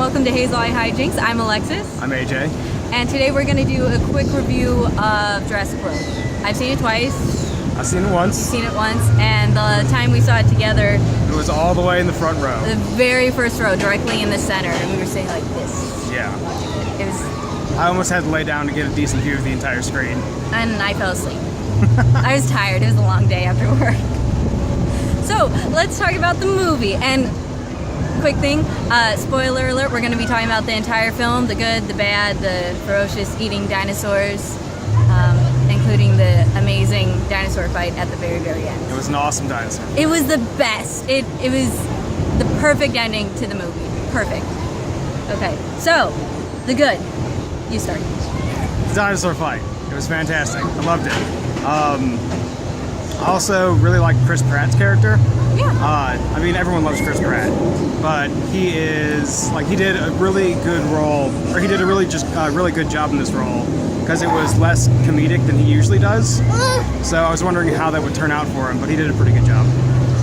welcome to Hazel Eye Hijinks. I'm Alexis. I'm AJ. And today we're going to do a quick review of Jurassic World. I've seen it twice. I've seen it once. You've seen it once, and the time we saw it together, it was all the way in the front row. the very first row, directly in the center, and we were sitting like this. Yeah. It was, I almost had to lay down to get a decent view of the entire screen. and I fell asleep. I was tired. It was a long day after work. So let's talk about the movie. And quick thing, spoiler alert, we're going to be talking about the entire film, the good, the bad, the ferocious eating dinosaurs, including the amazing dinosaur fight at the very, very end. It was an awesome dinosaur. It was the best. It was the perfect ending to the movie. Perfect. Okay, so, the good. You start. The dinosaur fight. It was fantastic. I loved it. I also really liked Chris Pratt's character. Yeah. I mean, everyone loves Chris Pratt, but he did a really good role, or he did a really good job in this role, because it was less comedic than he usually does. So I was wondering how that would turn out for him, but he did a pretty good job.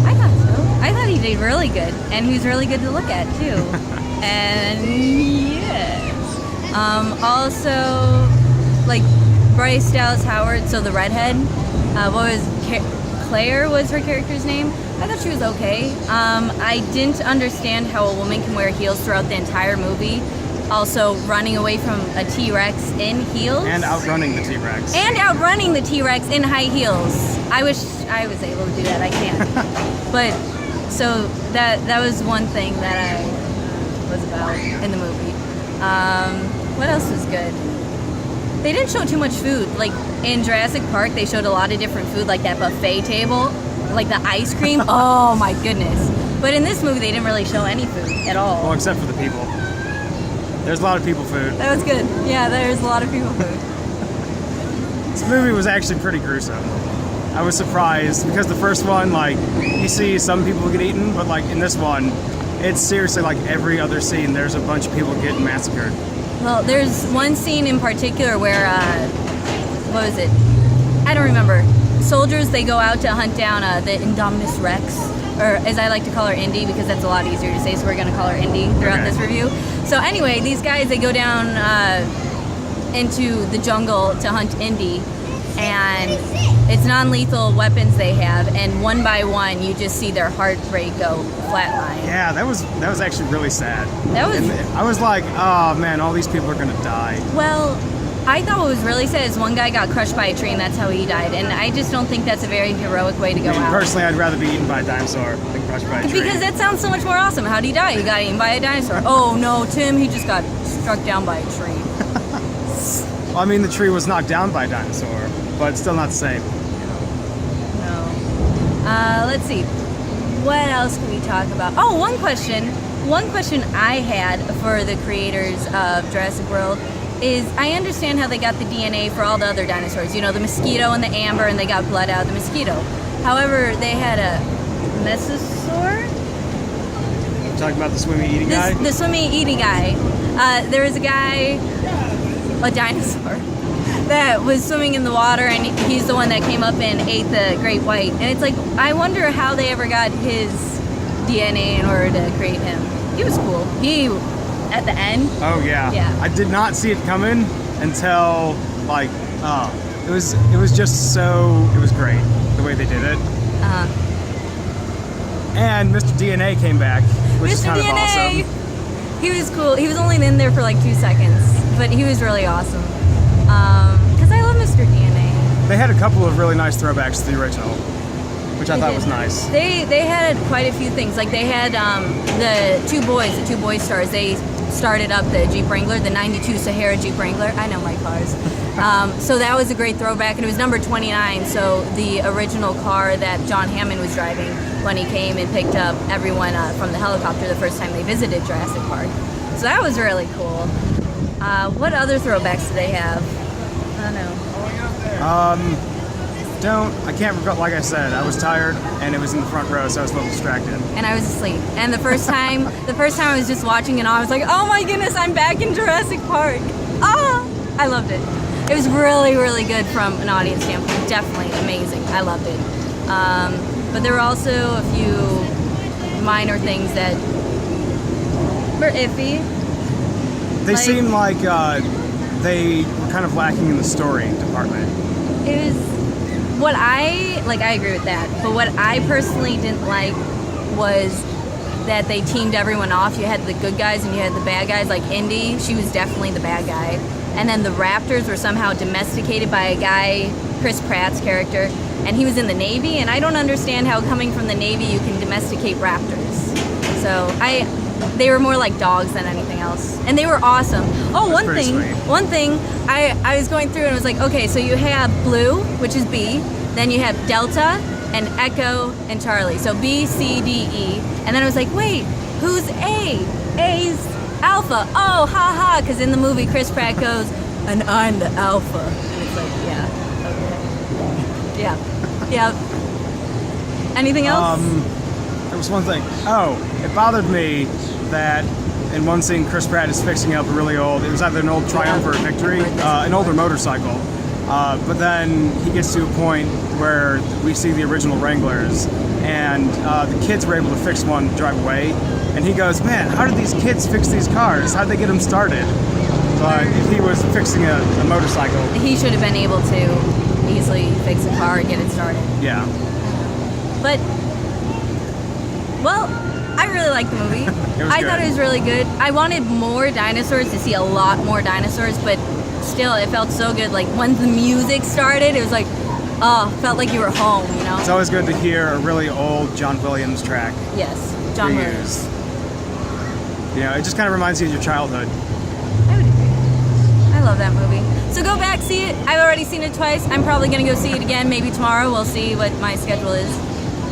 I thought so. I thought he did really good, and he was really good to look at too. And yes. Also, like Bryce Dallas Howard, so the redhead. What was Claire was her character's name? I thought she was okay. I didn't understand how a woman can wear heels throughout the entire movie. Also, running away from a T-Rex in heels. And outrunning the T-Rex. And outrunning the T-Rex in high heels. I wish I was able to do that. I can't. But, so that was one thing that I was about in the movie. What else was good? They didn't show too much food. Like, in Jurassic Park, they showed a lot of different food, like that buffet table, like the ice cream. Oh my goodness. But in this movie, they didn't really show any food at all. Well, except for the people. There's a lot of people food. That was good. Yeah, there's a lot of people food. This movie was actually pretty gruesome. I was surprised, because the first one, like, you see some people get eaten, but like in this one, it's seriously like every other scene, there's a bunch of people getting massacred. Well, there's one scene in particular where, what was it? I don't remember. Soldiers, they go out to hunt down the Indominus Rex, or as I like to call her, Indy, because that's a lot easier to say, so we're going to call her Indy throughout this review. So anyway, these guys, they go down into the jungle to hunt Indy, and it's non-lethal weapons they have, and one by one, you just see their heart rate go flatline. Yeah, that was actually really sad. That was. And I was like, oh man, all these people are gonna die. Well, I thought what was really sad is one guy got crushed by a tree, and that's how he died. And I just don't think that's a very heroic way to go out. Personally, I'd rather be eaten by a dinosaur than crushed by a tree. Because that sounds so much more awesome. How'd he die? He got eaten by a dinosaur. Oh no, Tim, he just got struck down by a tree. Well, I mean, the tree was knocked down by a dinosaur, but it's still not the same. No. Let's see. What else can we talk about? Oh, one question. One question I had for the creators of Jurassic World is, I understand how they got the DNA for all the other dinosaurs. You know, the mosquito and the amber, and they got blood out of the mosquito. However, they had a mesosaur? You're talking about the swimmy eating guy? The swimmy eating guy. There was a guy, a dinosaur, that was swimming in the water, and he's the one that came up and ate the great white. And it's like, I wonder how they ever got his DNA in order to create him. He was cool. He, at the end. Oh yeah. Yeah. I did not see it coming until like, it was just so, it was great the way they did it. And Mr. DNA came back, which is kind of awesome. He was cool. He was only in there for like 2 seconds, but he was really awesome. Because I love Mr. DNA. They had a couple of really nice throwbacks to the original, which I thought was nice. They had quite a few things. Like they had the two boy stars. They started up the Jeep Wrangler, the 92 Sahara Jeep Wrangler. I know my cars. So that was a great throwback, and it was number 29, so the original car that John Hammond was driving when he came and picked up everyone from the helicopter the first time they visited Jurassic Park. So that was really cool. What other throwbacks do they have? I don't know. I can't recall. Like I said, I was tired, and it was in the front row, so I was a little distracted. And I was asleep. And the first time I was just watching it, I was like, oh my goodness, I'm back in Jurassic Park. I loved it. It was really, really good from an audience standpoint. Definitely amazing. I loved it. But there were also a few minor things that were iffy. They seem like they were kind of lacking in the story department. It was what I agree with that, but what I personally didn't like was that they teamed everyone off. You had the good guys and you had the bad guys. Like Indy, she was definitely the bad guy, and then the Raptors were somehow domesticated by a guy, Chris Pratt's character, and he was in the Navy, and I don't understand how coming from the Navy you can domesticate raptors. So they were more like dogs than anything else, and they were awesome. Oh, one thing, I was going through and it was like, okay, so you have Blue, which is B, then you have Delta and Echo and Charlie. So B, C, D, E, and then I was like, wait, who's A? A's Alpha. Oh, ha ha, because in the movie Chris Pratt goes, and I'm the Alpha, and it's like, yeah, okay, yeah. Anything else? There was one thing. Oh, it bothered me that in one scene Chris Pratt is fixing up a really old, it was either an old Triumph or a Victory, an older motorcycle. But then he gets to a point where we see the original Wranglers, and the kids were able to fix one to drive away. And he goes, man, how did these kids fix these cars? How'd they get them started? But if he was fixing a motorcycle, he should have been able to easily fix a car and get it started. Yeah. But, well, I really liked the movie. I thought it was really good. I wanted more dinosaurs, to see a lot more dinosaurs, but still, it felt so good. Like, when the music started, it was like, oh, felt like you were home, you know? It's always good to hear a really old John Williams track. Yes, John Williams. You know, it just kind of reminds you of your childhood. I would agree. I love that movie. So go back, see it. I've already seen it twice. I'm probably going to go see it again, maybe tomorrow. We'll see what my schedule is.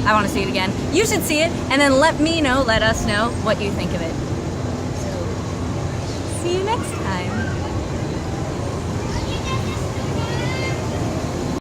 I want to see it again. You should see it, and then let us know what you think of it. So, see you next time.